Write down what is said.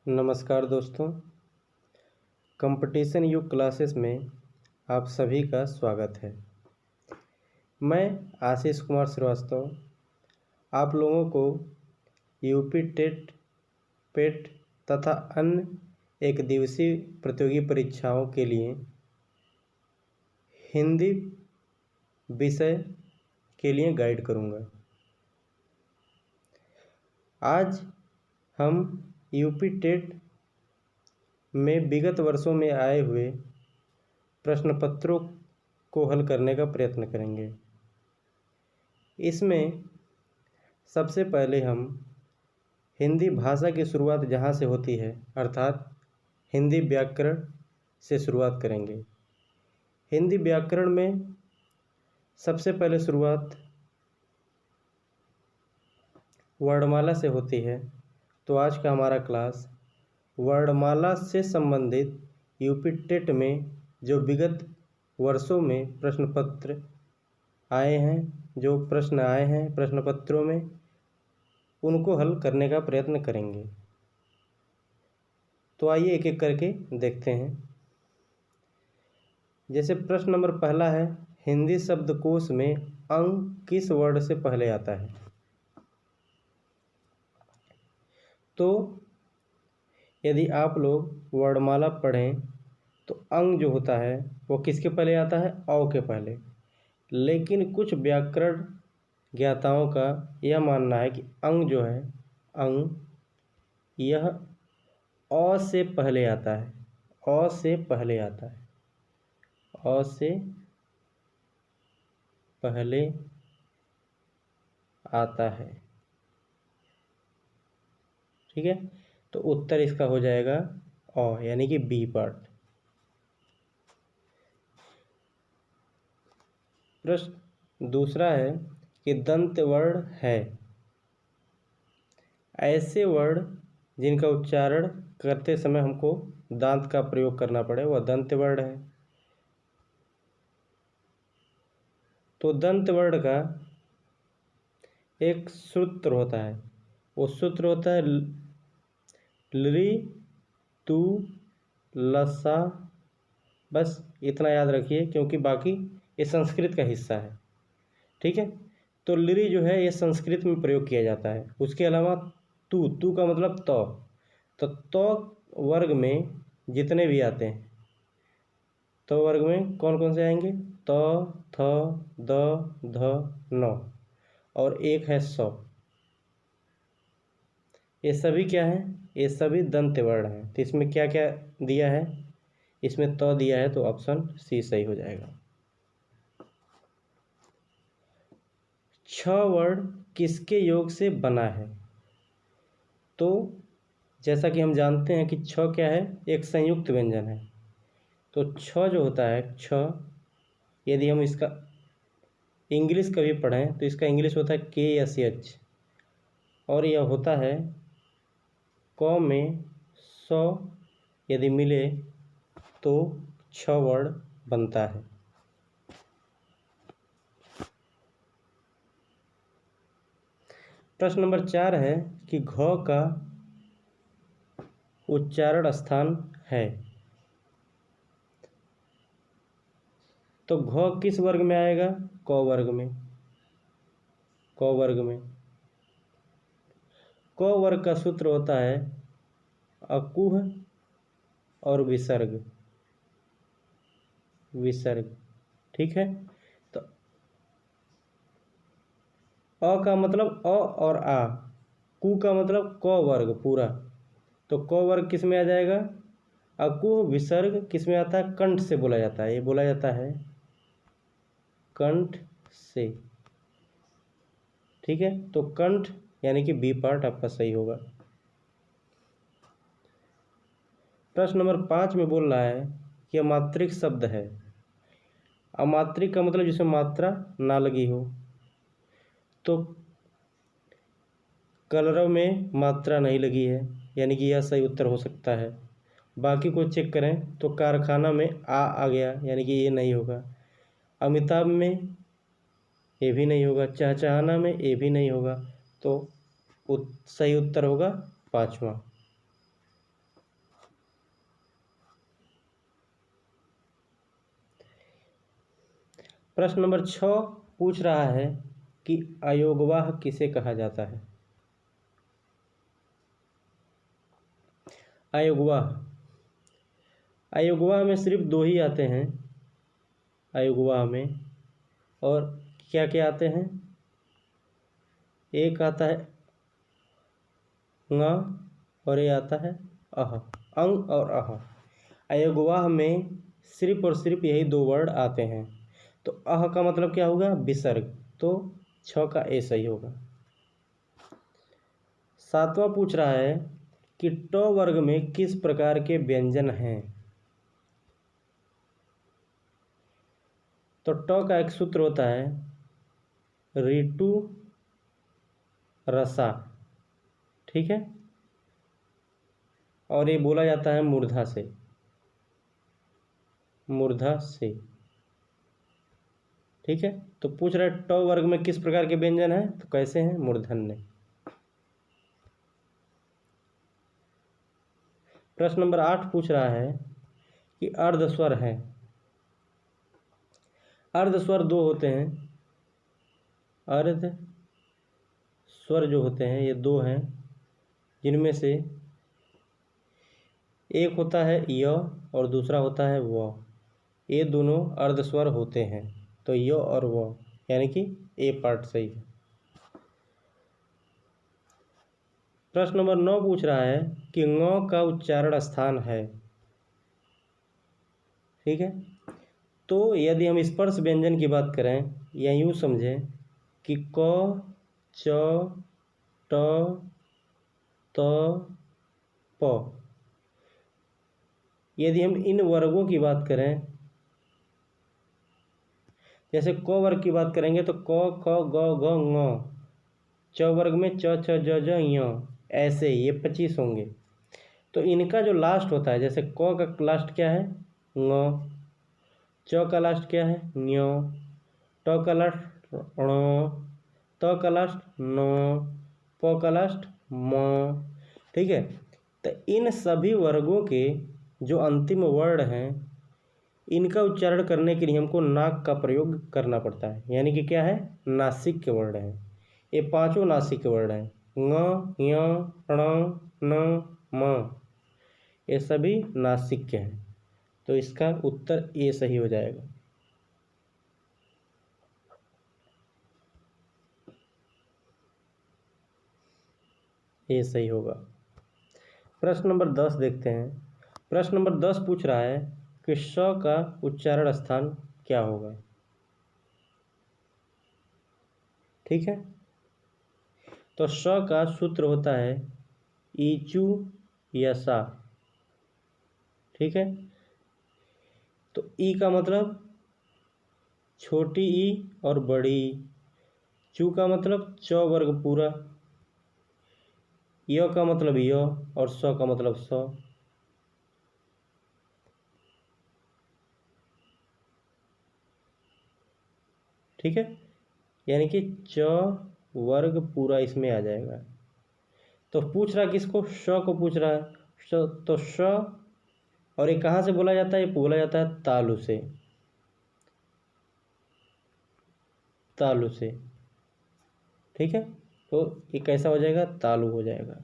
नमस्कार दोस्तों, कंपटीशन युग क्लासेस में आप सभी का स्वागत है। मैं आशीष कुमार श्रीवास्तव आप लोगों को यूपी टेट, पेट तथा अन्य एक दिवसीय प्रतियोगी परीक्षाओं के लिए हिंदी विषय के लिए गाइड करूंगा। आज हम यूपी टेट में विगत वर्षों में आए हुए प्रश्न पत्रों को हल करने का प्रयत्न करेंगे। इसमें सबसे पहले हम हिंदी भाषा की शुरुआत जहाँ से होती है अर्थात हिंदी व्याकरण से शुरुआत करेंगे। हिंदी व्याकरण में सबसे पहले शुरुआत वर्णमाला से होती है, तो आज का हमारा क्लास वर्णमाला से संबंधित यूपी टेट में जो विगत वर्षों में प्रश्न पत्र आए हैं, जो प्रश्न आए हैं प्रश्न पत्रों में, उनको हल करने का प्रयत्न करेंगे। तो आइए एक एक करके देखते हैं। जैसे प्रश्न नंबर पहला है, हिंदी शब्दकोश में अंग किस वर्ण से पहले आता है? तो यदि आप लोग वर्णमाला पढ़ें तो अंग जो होता है वो किसके पहले आता है? औ के पहले। लेकिन कुछ व्याकरण ज्ञाताओं का यह मानना है कि अंग जो है, अंग यह अ से पहले आता है, अ से पहले आता है, अ से पहले आता है। ठीक है, तो उत्तर इसका हो जाएगा अ, यानी कि बी पार्ट। प्रश्न दूसरा है कि दंत वर्ण है। ऐसे वर्ण जिनका उच्चारण करते समय हमको दांत का प्रयोग करना पड़े वह दंत वर्ण है। तो दंत वर्ण का एक सूत्र होता है, वो सूत्र होता है लृ तु लसा। बस इतना याद रखिए क्योंकि बाकी ये संस्कृत का हिस्सा है। ठीक है, तो लृ जो है ये संस्कृत में प्रयोग किया जाता है। उसके अलावा तू का मतलब तो वर्ग में जितने भी आते हैं, तो वर्ग में कौन कौन से आएंगे? त, थ, द, ध, न और एक है स। ये सभी क्या है? ये सभी दंत वर्ण हैं। तो इसमें क्या क्या दिया है? इसमें त दिया है, तो ऑप्शन सी सही हो जाएगा। छ वर्ण किसके योग से बना है? तो जैसा कि हम जानते हैं कि छ क्या है? एक संयुक्त व्यंजन है। तो छ जो होता है, छ यदि हम इसका इंग्लिश कभी पढ़ें तो इसका इंग्लिश होता है के या सी एच, और यह होता है क में सौ यदि मिले तो छ वर्ण बनता है। प्रश्न नंबर 4 है कि घ का उच्चारण स्थान है। तो घ किस वर्ग में आएगा? क वर्ग में। क वर्ग में क वर्ग का सूत्र होता है अकुह और विसर्ग। विसर्ग, ठीक है। तो अ का मतलब अ और आ, कु का मतलब क वर्ग पूरा। तो क वर्ग किस में आ जाएगा? अकुह विसर्ग किस में आता है? कंठ से बोला जाता है, ये बोला जाता है कंठ से। ठीक है, तो कंठ यानी कि बी पार्ट आपका सही होगा। प्रश्न नंबर 5 में बोल रहा है कि अमात्रिक शब्द है। अमात्रिक का मतलब जिसमें मात्रा ना लगी हो। तो कलरव में मात्रा नहीं लगी है, यानी कि यह सही उत्तर हो सकता है। बाकी को चेक करें तो कारखाना में आ गया, यानी कि ये नहीं होगा। अमिताभ में ये भी नहीं होगा, चहचहाना में ये भी नहीं होगा। तो सही उत्तर होगा 5वां। प्रश्न नंबर 6 पूछ रहा है कि अयोगवाह किसे कहा जाता है। अयोगवाह, अयोगवाह में सिर्फ दो ही आते हैं अयोगवाह में, और क्या क्या आते हैं, एक आता है ङ और ये आता है अह, अंग और अह। अयोगवाह में सिर्फ और सिर्फ यही दो वर्ड आते हैं। तो अह का मतलब क्या होगा, विसर्ग, तो 6 का ए सही होगा। 7वां पूछ रहा है कि ट वर्ग में किस प्रकार के व्यंजन हैं। तो ट का एक सूत्र होता है ऋतु रसा, ठीक है, और ये बोला जाता है मूर्धा से, मूर्धा से, ठीक है। तो पूछ रहा है ट वर्ग में किस प्रकार के व्यंजन हैं, तो कैसे हैं, मूर्धन्य। प्रश्न नंबर 8 पूछ रहा है कि अर्धस्वर है। अर्धस्वर दो होते हैं, अर्ध स्वर जो होते हैं ये दो हैं, जिनमें से एक होता है य और दूसरा होता है व। ये दोनों अर्धस्वर होते हैं, तो य और व, यानी कि ए पार्ट सही है। प्रश्न नंबर 9 पूछ रहा है कि ङ का उच्चारण स्थान है, ठीक है। तो यदि हम स्पर्श व्यंजन की बात करें या यूँ समझें कि क च ट त प, यदि हम इन वर्गों की बात करें, जैसे क वर्ग की बात करेंगे तो क ख ग घ ङ, च वर्ग में च छ ज झ ञ, ऐसे ये 25 होंगे। तो इनका जो लास्ट होता है, जैसे क का लास्ट क्या है ङ, च का लास्ट क्या है ञ, ट का लास्ट ण, त का लास्ट न, प का लास्ट म, ठीक है। तो इन सभी वर्गों के जो अंतिम वर्ण हैं, इनका उच्चारण करने के लिए हमको नाक का प्रयोग करना पड़ता है, यानी कि क्या है, नासिक के वर्ण हैं। ये पांचों नासिक के वर्ण हैं, ङ ञ ण न म, ये सभी नासिक के हैं। तो इसका उत्तर ए सही हो जाएगा। ये सही होगा। प्रश्न नंबर 10 देखते हैं। प्रश्न नंबर 10 पूछ रहा है कि श का उच्चारण स्थान क्या होगा, ठीक है। तो श का सूत्र होता है ईचू यसा, ठीक है। तो ई का मतलब छोटी ई और बड़ी ई, चू का मतलब च वर्ग पूरा, य का मतलब य और स का मतलब स, ठीक है, यानी कि च वर्ग पूरा इसमें आ जाएगा। तो पूछ रहा किसको, श को पूछ रहा है। तो श, और ये कहाँ से बोला जाता है, ये बोला जाता है तालु से, तालु से, ठीक है। तो ये कैसा हो जाएगा, तालु हो जाएगा।